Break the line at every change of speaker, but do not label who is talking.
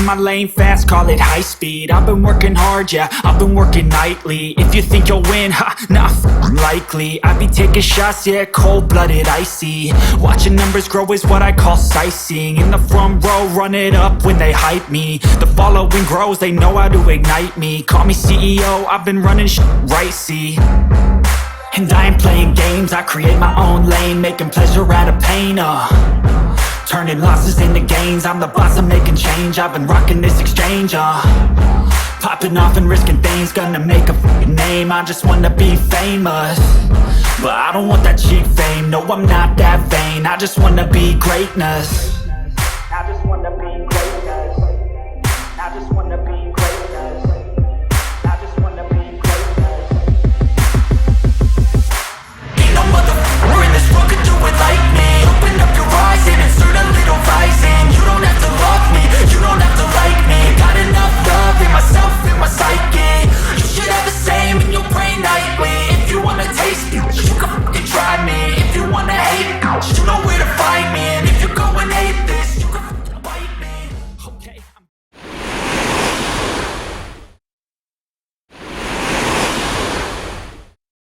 in my lane fast, call it high speed. I've been working hard, yeah, I've been working nightly. If you think you'll win, ha, not likely. I be taking shots, yeah, cold-blooded, icy. Watching numbers grow is what I call sightseeing. In the front row, run it up when they hype me. The following grows, they know how to ignite me. Call me CEO, I've been running right, see. And I ain't playing games, I create my own lane, making pleasure out of pain, turning losses into gains, I'm the boss, I'm making change. I've been rocking this exchange, popping off and risking things, gonna make a fucking name. I just wanna be famous, but I don't want that cheap fame. No, I'm not that vain, I just wanna be greatness.